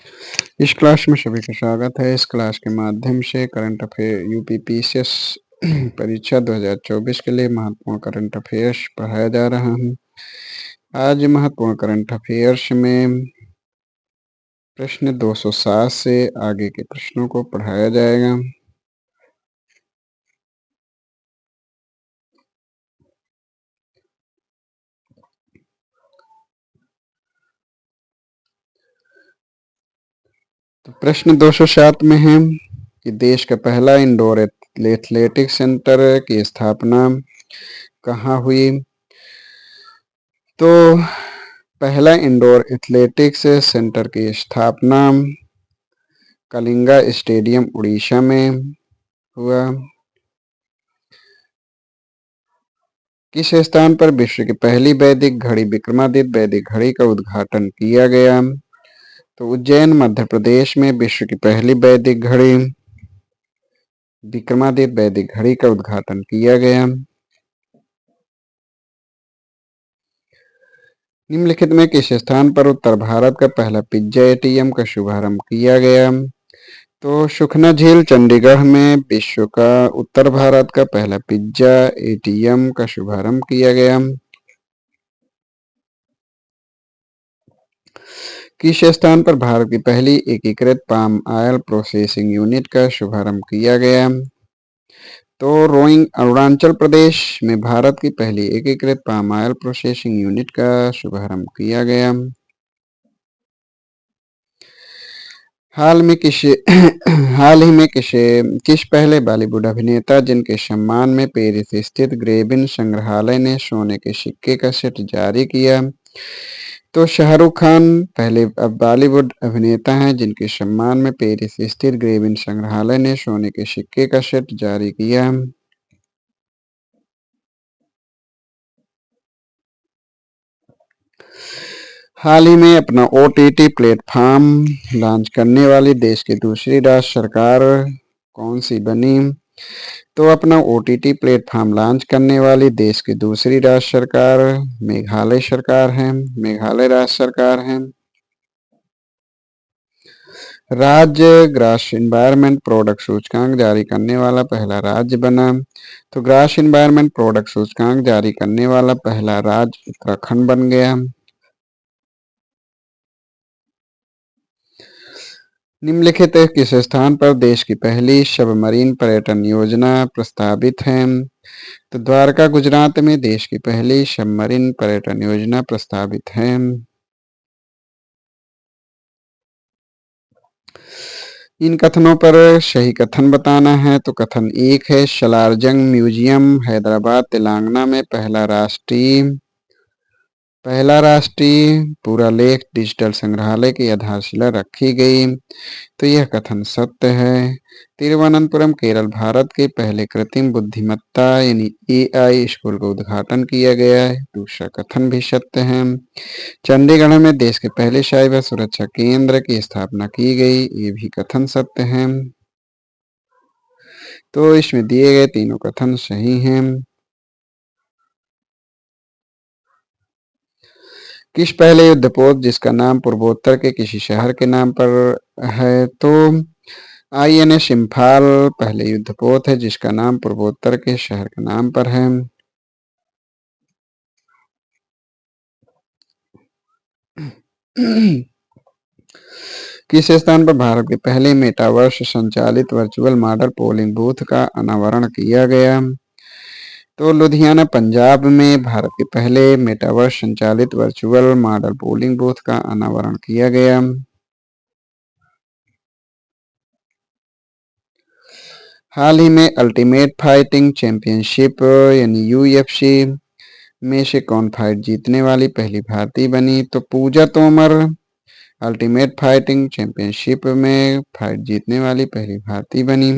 इस क्लास में सभी का स्वागत है। इस क्लास के माध्यम से करंट अफेयर यूपीपीसीएस परीक्षा 2024 के लिए महत्वपूर्ण करंट अफेयर्स पढ़ाया जा रहा है। आज महत्वपूर्ण करंट अफेयर्स में प्रश्न 207 से आगे के प्रश्नों को पढ़ाया जाएगा। तो प्रश्न 207 में है कि देश का पहला इंडोर एथलेटिक सेंटर की स्थापना कहाँ हुई। तो पहला इंडोर एथलेटिक्स सेंटर की स्थापना कलिंगा स्टेडियम उड़ीसा में हुआ। किस स्थान पर विश्व की पहली वैदिक घड़ी विक्रमादित्य वैदिक घड़ी का उद्घाटन किया गया। तो उज्जैन मध्य प्रदेश में विश्व की पहली वैदिक घड़ी विक्रमादित्य वैदिक घड़ी का उद्घाटन किया गया। निम्नलिखित में किस स्थान पर उत्तर भारत का पहला पिज्जा एटीएम का शुभारंभ किया गया। तो सुखना झील चंडीगढ़ में विश्व का उत्तर भारत का पहला पिज्जा एटीएम का शुभारंभ किया गया। किस स्थान पर भारत की पहली एकीकृत पाम ऑयल प्रोसेसिंग यूनिट का शुभारंभ किया गया। तो रोइंग अरुणाचल प्रदेश में भारत की पहली एकीकृत पाम ऑयल प्रोसेसिंग यूनिट का शुभारंभ किया गया। हाल ही में किस पहले बॉलीवुड अभिनेता जिनके सम्मान में पेरिस स्थित ग्रेबिन संग्रहालय ने सोने के सिक्के का सेट जारी किया। तो शाहरुख खान पहले अब बॉलीवुड अभिनेता हैं जिनके सम्मान में पेरिस स्थित ग्रेबिन संग्रहालय ने सोने के सिक्के का सेट जारी किया। हाल ही में अपना ओटीटी प्लेटफॉर्म लॉन्च करने वाली देश की दूसरी राज्य सरकार कौन सी बनी। तो अपना ओटीटी प्लेटफॉर्म लॉन्च करने वाली देश की दूसरी राज्य सरकार मेघालय सरकार है, मेघालय राज्य सरकार है। राज्य ग्रास इन्वायरमेंट प्रोडक्ट सूचकांक जारी करने वाला पहला राज्य बना। तो ग्रास इन्वायरमेंट प्रोडक्ट सूचकांक जारी करने वाला पहला राज्य उत्तराखंड बन गया। निम्नलिखित किस स्थान पर देश की पहली सबमरीन पर्यटन योजना प्रस्तावित है। तो द्वारका गुजरात में देश की पहली सबमरीन पर्यटन योजना प्रस्तावित है। इन कथनों पर सही कथन बताना है। तो कथन 1 है सलारजंग म्यूजियम हैदराबाद तेलंगाना में पहला राष्ट्रीय पुरालेख डिजिटल संग्रहालय की आधारशिला रखी गई। तो यह कथन सत्य है। तिरुवनंतपुरम केरल भारत के पहले कृत्रिम बुद्धिमत्ता यानी एआई स्कूल का उद्घाटन किया गया है। दूसरा कथन भी सत्य है। चंडीगढ़ में देश के पहले साइबर सुरक्षा केंद्र की स्थापना की गई, ये भी कथन सत्य है। तो इसमें दिए गए तीनों कथन सही हैं। किस पहले युद्धपोत जिसका नाम पूर्वोत्तर के किसी शहर के नाम पर है। तो आईएनएस इम्फाल पहले युद्धपोत है जिसका नाम पूर्वोत्तर के शहर के नाम पर है। किस स्थान पर भारत के पहले मेटावर्स संचालित वर्चुअल मॉडल पोलिंग बूथ का अनावरण किया गया। तो लुधियाना पंजाब में भारत के पहले मेटावर्स संचालित वर्चुअल मॉडल पोलिंग बूथ का अनावरण किया गया। हाल ही में अल्टीमेट फाइटिंग चैंपियनशिप यानी यूएफसी में से कौन फाइट जीतने वाली पहली भारतीय बनी। तो पूजा तोमर अल्टीमेट फाइटिंग चैंपियनशिप में फाइट जीतने वाली पहली भारतीय बनी।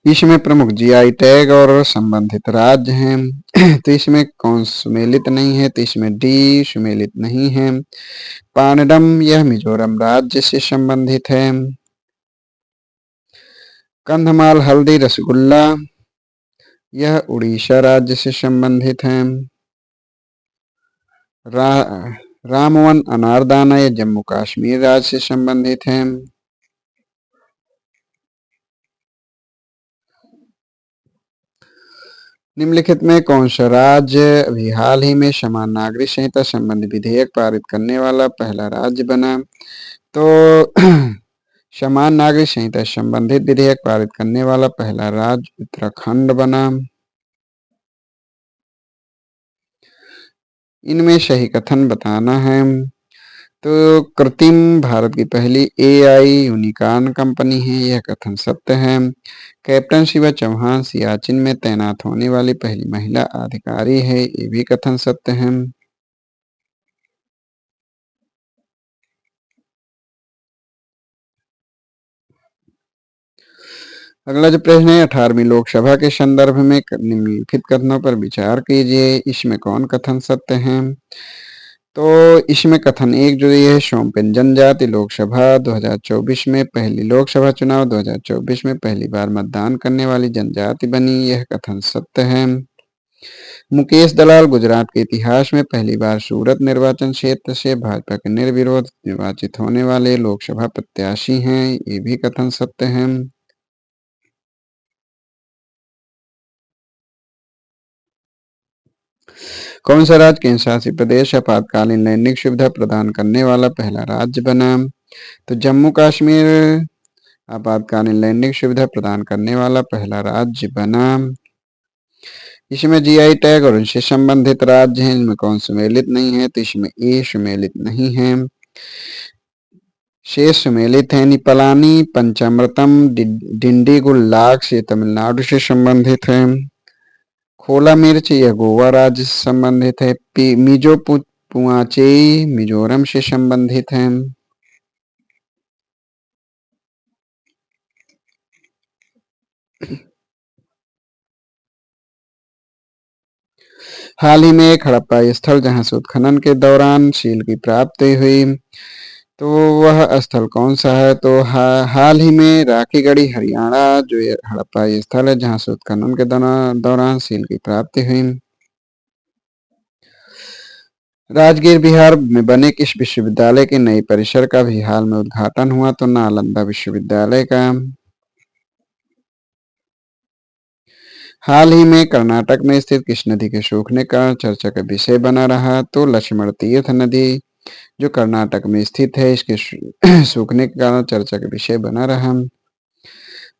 इसमें प्रमुख जीआई टैग और संबंधित राज्य हैं। तो इसमें कौन सुमेलित नहीं है। तो इसमें डी सुमेलित नहीं है। पांडम यह मिजोरम राज्य से संबंधित है। कंधमाल हल्दी रसगुल्ला यह उड़ीसा राज्य से संबंधित है। रा, रामवन अनारदाना ये जम्मू कश्मीर राज्य से संबंधित है। निम्नलिखित में कौन सा राज्य अभी हाल ही में समान नागरिक संहिता संबंधी विधेयक पारित करने वाला पहला राज्य बना? तो समान नागरिक संहिता संबंधित विधेयक पारित करने वाला पहला राज्य उत्तराखंड बना। इनमें सही कथन बताना है। तो कृत्रिम भारत की पहली एआई यूनिकॉर्न कंपनी है, यह कथन सत्य है। कैप्टन शिवा चौहान सियाचिन में तैनात होने वाली पहली महिला अधिकारी है, ये भी कथन सत्य है। अगला जो प्रश्न है 18वीं लोकसभा के संदर्भ में निम्नलिखित कथनों पर विचार कीजिए, इसमें कौन कथन सत्य है? तो इसमें कथन एक जो ये है शोम्पेन जनजाति लोकसभा 2024 में पहली लोकसभा चुनाव 2024 में पहली बार मतदान करने वाली जनजाति बनी, यह कथन सत्य है। मुकेश दलाल गुजरात के इतिहास में पहली बार सूरत निर्वाचन क्षेत्र से भाजपा के निर्विरोध निर्वाचित होने वाले लोकसभा प्रत्याशी हैं, ये भी कथन सत्य है। कौन सा राज्य केंद्र शासित प्रदेश आपातकालीन लैंगिक सुविधा प्रदान करने वाला पहला राज्य बना? तो जम्मू कश्मीर आपातकालीन लैंगिक सुविधा प्रदान करने वाला पहला राज्य बना। इसमें जीआई टैग और उनसे संबंधित राज्य हैं, इनमें कौन सुमेलित नहीं है? तो इसमें ए सुमेलित नहीं है। शेष सुमेलित है। पलानी पंचामृतम डिंडीगुल लाख से तमिलनाडु से संबंधित है। खोला मिर्च यह गोवा राज्य से संबंधित है। मिजो पुआचेई मिजोरम से संबंधित है। हाल ही में एक हड़प्पा स्थल जहां से उत्खनन के दौरान सील की प्राप्ति हुई, तो वह स्थल कौन सा है? तो हाल ही में राखीगढ़ी हरियाणा जो ये हड़प्पा स्थल है जहां से उत्खनन के दौरान सील की प्राप्ति हुई। राजगीर बिहार में बने किस विश्वविद्यालय के नए परिसर का भी हाल में उद्घाटन हुआ? तो नालंदा विश्वविद्यालय का। हाल ही में कर्नाटक में स्थित किस नदी के सूखने का चर्चा का विषय बना रहा? तो लक्ष्मण तीर्थ नदी जो कर्नाटक में स्थित है, इसके सूखने के कारण चर्चा का विषय बना रहा।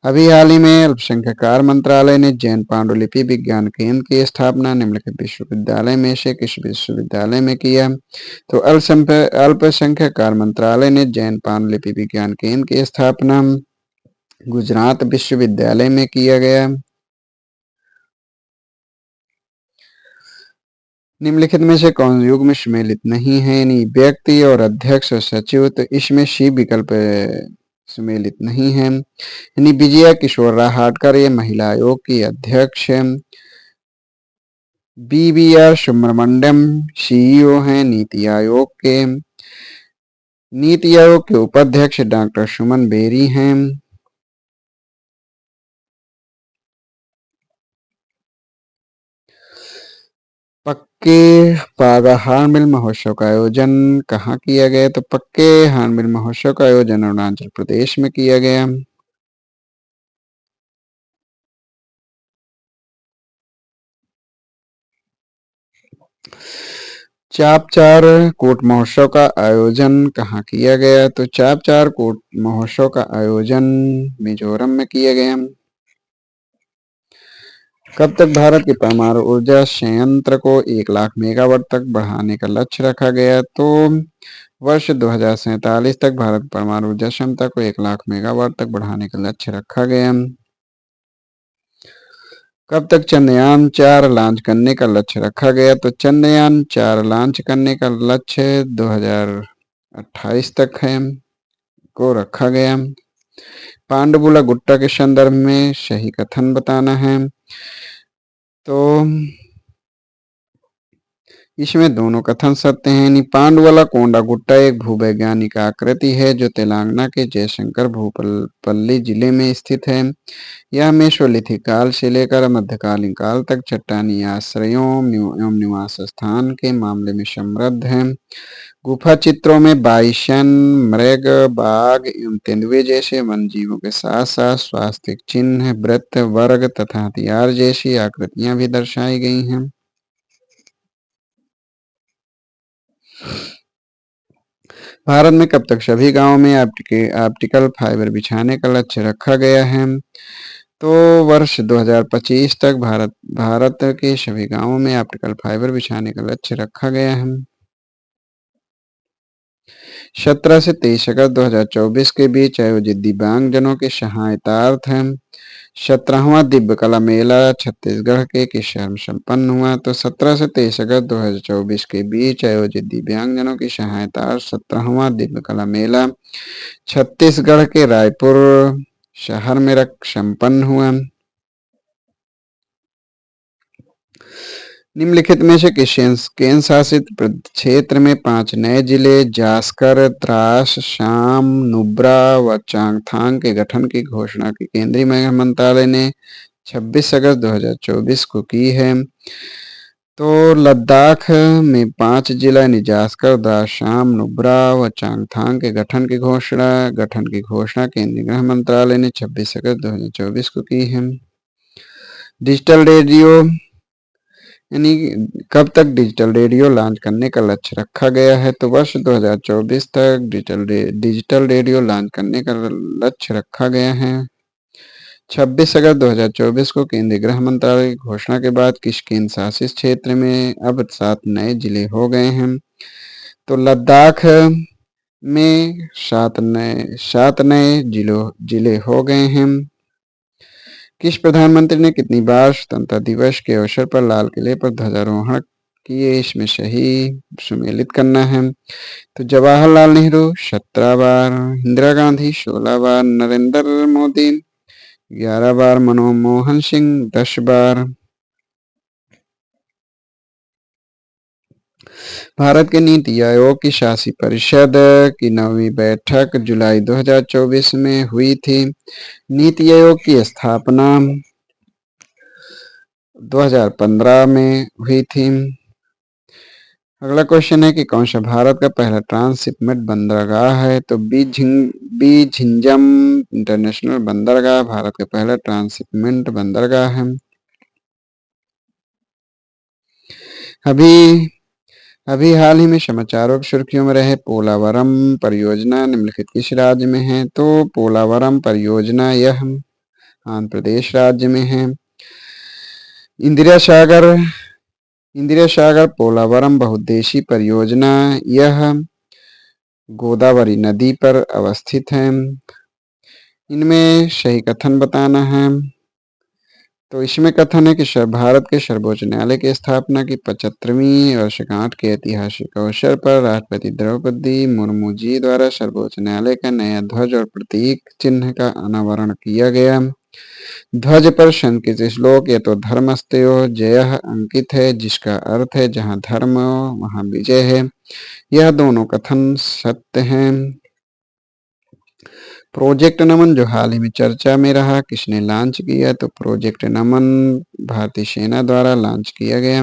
अभी हाल ही में अल्पसंख्यक कार्य मंत्रालय ने जैन पांडुलिपि विज्ञान केंद्र की स्थापना निम्नलिखित विश्वविद्यालय में से किस विश्वविद्यालय में किया? तो अल्पसंख्यक कार्य मंत्रालय ने जैन पांडुलिपि विज्ञान केंद्र की स्थापना गुजरात विश्वविद्यालय में किया गया। निम्नलिखित में से कौन युग में सम्मिलित नहीं है? यानी व्यक्ति और अध्यक्ष और सचिव, तो इसमें सी विकल्प सम्मिलित नहीं है। यानी विजया किशोर राहटकर ये महिला आयोग की अध्यक्ष है। बीवीआर सुब्रमण्यम सीईओ हैं नीति आयोग के। नीति आयोग के उपाध्यक्ष डॉक्टर सुमन बेरी हैं। पक्के पागा हार्नबिल महोत्सव का आयोजन कहाँ किया गया? तो पक्के हार्नबिल महोत्सव का आयोजन अरुणाचल प्रदेश में किया गया। चापचार कोट महोत्सव का आयोजन कहाँ किया गया? तो चापचार कोट महोत्सव का आयोजन मिजोरम में किया गया। कब तक भारत के परमाणु ऊर्जा संयंत्र को 1 लाख मेगावाट तक बढ़ाने का लक्ष्य रखा गया? तो वर्ष 2047 तक भारत परमाणु ऊर्जा क्षमता को 1 लाख मेगावाट तक बढ़ाने का लक्ष्य रखा गया। कब तक चंद्रयान-4 लॉन्च करने का लक्ष्य रखा गया? तो चंद्रयान-4 लॉन्च करने का लक्ष्य 2028 तक है को रखा गया। पांडुपुला गुट्टा के संदर्भ में सही कथन बताना है। तो इसमें दोनों कथन सत्य हैं। पांडुवला कोंडागुट्टा एक भूवैज्ञानिक आकृति है जो तेलंगाना के जयशंकर भूपल्ली जिले में स्थित है। यह मेसोलिथिक काल से लेकर मध्यकालीन काल तक चट्टानी आश्रयों एवं निवास स्थान के मामले में समृद्ध है। गुफा चित्रों में बाइसन, मृग, बाघ एवं तेंदुए जैसे वन जीवों के साथ साथ स्वास्तिक चिन्ह, वृत्त, वर्ग तथा हथियार जैसी आकृतियां भी दर्शाई गई हैं। भारत में कब तक सभी गांवों में ऑप्टिकल फाइबर बिछाने का लक्ष्य रखा गया है? तो वर्ष 2025 तक भारत के सभी गांवों में ऑप्टिकल फाइबर बिछाने का लक्ष्य रखा गया है। 17 से 23 अगस्त 2024 के बीच आयोजित दिव्यांगजनों के सहायतार्थ 17वां दिव्य कला मेला छत्तीसगढ़ के किस शहर में संपन्न हुआ? तो 17 से 23 अगस्त 2024 के बीच आयोजित दिव्यांगजनों की सहायतार्थ 17वां दिव्य कला मेला छत्तीसगढ़ के रायपुर शहर में संपन्न हुआ। निम्नलिखित में से किस केंद्र शासित क्षेत्र में 5 नए जिले जास्कर, द्रास, शाम, नुब्रा व चांगथांग के गठन की घोषणा की केंद्रीय मंत्रालय ने 26 अगस्त 2024 को की है? तो लद्दाख में 5 जिला जास्कर, द्रास, शाम, नुब्रा व चांगथांग के गठन की घोषणा केंद्रीय गृह मंत्रालय ने 26 अगस्त 2024 को की है। डिजिटल रेडियो यानी कब तक डिजिटल रेडियो लॉन्च करने का लक्ष्य रखा गया है? तो वर्ष 2024 तक डिजिटल रेडियो लॉन्च करने का लक्ष्य रखा गया है। 26 अगस्त 2024 को केंद्रीय गृह मंत्रालय की घोषणा के बाद किस केंद्र शासित क्षेत्र में अब 7 नए जिले हो गए हैं? तो लद्दाख में 7 नए जिले हो गए हैं। किस प्रधानमंत्री ने कितनी बार स्वतंत्रता दिवस के अवसर पर लाल किले पर ध्वजारोहण किए? इसमें सही सुमेलित करना है। तो जवाहरलाल नेहरू 17 बार, इंदिरा गांधी 16 बार, नरेंद्र मोदी 11 बार, मनमोहन सिंह 10 बार। भारत के नीति आयोग की शासी परिषद की 9वीं बैठक जुलाई 2024 में हुई थी। नीति आयोग की स्थापना 2015 में हुई थी। अगला क्वेश्चन है कि कौन सा भारत का पहला ट्रांसशिपमेंट बंदरगाह है? तो बी झिंजम इंटरनेशनल बंदरगाह भारत का पहला ट्रांसशिपमेंट बंदरगाह है। अभी हाल ही में समाचारों की सुर्खियों में रहे पोलावरम परियोजना निम्नलिखित किस राज्य में है? तो पोलावरम परियोजना यह आंध्र प्रदेश राज्य में है। इंदिरा सागर पोलावरम बहुउद्देशीय परियोजना यह गोदावरी नदी पर अवस्थित है। इनमें सही कथन बताना है। तो इसमें कथन है कि भारत के सर्वोच्च न्यायालय की स्थापना की 75वीं वर्षगांठ के ऐतिहासिक अवसर पर राष्ट्रपति द्रौपदी मुर्मू जी द्वारा सर्वोच्च न्यायालय का नया ध्वज और प्रतीक चिन्ह का अनावरण किया गया। ध्वज पर संकेत श्लोक ये तो धर्मस्तयो जयः अंकित है, जिसका अर्थ है जहाँ धर्म वहाँ विजय है। यह दोनों कथन सत्य हैं। प्रोजेक्ट नमन जो हाल ही में चर्चा में रहा, किसने लॉन्च किया? तो प्रोजेक्ट नमन भारतीय सेना द्वारा लॉन्च किया गया।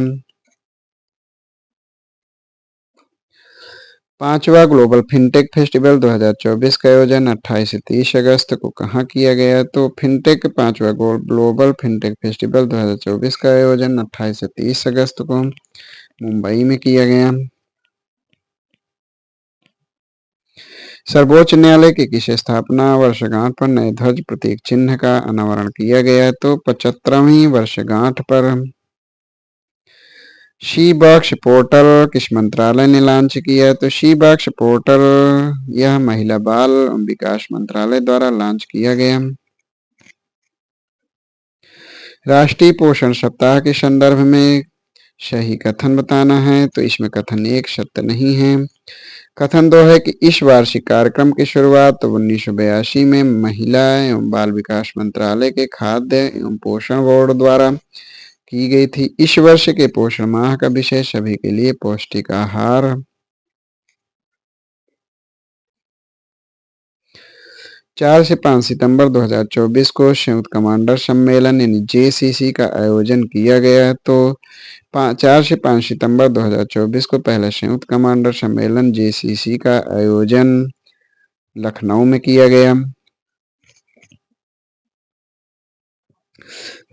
5वां ग्लोबल फिनटेक फेस्टिवल 2024 का आयोजन 28 से 30 अगस्त को कहाँ किया गया? तो 5वां ग्लोबल फिनटेक फेस्टिवल 2024 का आयोजन 28 से 30 अगस्त को मुंबई में किया गया। सर्वोच्च न्यायालय की किस स्थापना वर्षगांठ पर नए ध्वज प्रतीक चिन्ह का अनावरण किया गया? तो 75वीं वर्षगांठ पर। शी बॉक्स पोर्टल किस मंत्रालय ने लॉन्च किया? तो शी बॉक्स पोर्टल यह महिला बाल विकास मंत्रालय द्वारा लॉन्च किया गया। राष्ट्रीय पोषण सप्ताह के संदर्भ में सही कथन बताना है। तो इसमें कथन 1 सत्य नहीं है। कथन 2 है कि इस वार्षिक कार्यक्रम की शुरुआत 1982 में महिला एवं बाल विकास मंत्रालय के खाद्य एवं पोषण बोर्ड द्वारा की गई थी। इस वर्ष के पोषण माह का विषय सभी के लिए पौष्टिक आहार। 4 से 5 सितंबर 2024 को संयुक्त कमांडर सम्मेलन यानी जेसीसी का आयोजन किया गया। तो 4 से 5 सितंबर 2024 को पहला संयुक्त कमांडर सम्मेलन जेसीसी का आयोजन लखनऊ में किया गया।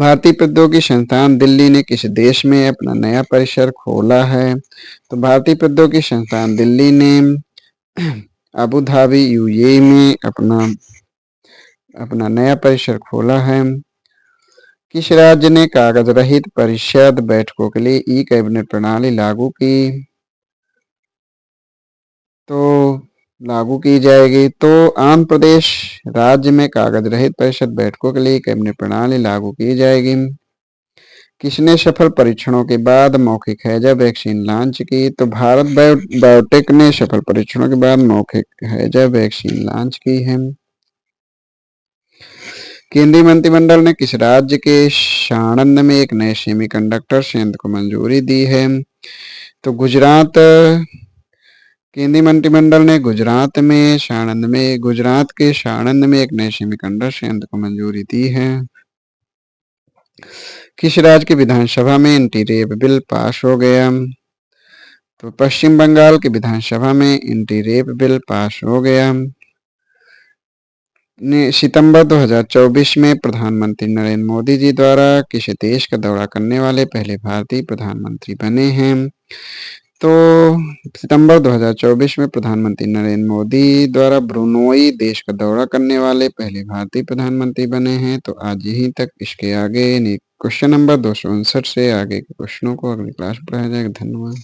भारतीय प्रौद्योगिकी संस्थान दिल्ली ने किस देश में अपना नया परिसर खोला है? तो भारतीय प्रौद्योगिकी संस्थान दिल्ली ने अबू धाबी यूएई में अपना नया परिसर खोला है। किस राज्य ने कागज रहित परिषद बैठकों के लिए ई कैबिनेट प्रणाली लागू की जाएगी? तो आंध्र प्रदेश राज्य में कागज रहित परिषद बैठकों के लिए कैबिनेट प्रणाली लागू की जाएगी। किसने सफल परीक्षणों के बाद मौखिक हैजा वैक्सीन लॉन्च की? तो भारत बायोटेक ने सफल परीक्षणों के बाद मौखिक हैजा वैक्सीन लॉन्च की है। केंद्रीय मंत्रिमंडल ने किस राज्य के साणंद में एक नए सेमीकंडक्टर संयंत्र को मंजूरी दी है? तो गुजरात। केंद्रीय मंत्रिमंडल ने गुजरात के साणंद में एक नए सेमीकंडक्टर संयंत्र को मंजूरी दी है। किस राज्य की विधानसभा में एंटी रेप बिल पास हो गया? तो पश्चिम बंगाल की विधानसभा में एंटी रेप बिल पास हो गया। सितंबर 2024 में प्रधानमंत्री नरेंद्र मोदी जी द्वारा किस देश का दौरा करने वाले पहले भारतीय प्रधानमंत्री बने हैं? तो सितंबर 2024 में प्रधानमंत्री नरेंद्र मोदी द्वारा ब्रुनोई देश का दौरा करने वाले पहले भारतीय प्रधानमंत्री बने हैं। तो आज यहीं तक। इसके आगे क्वेश्चन नंबर 259 से आगे के क्वेश्चनों को अगली क्लास में पढ़ाया जाएगा। धन्यवाद।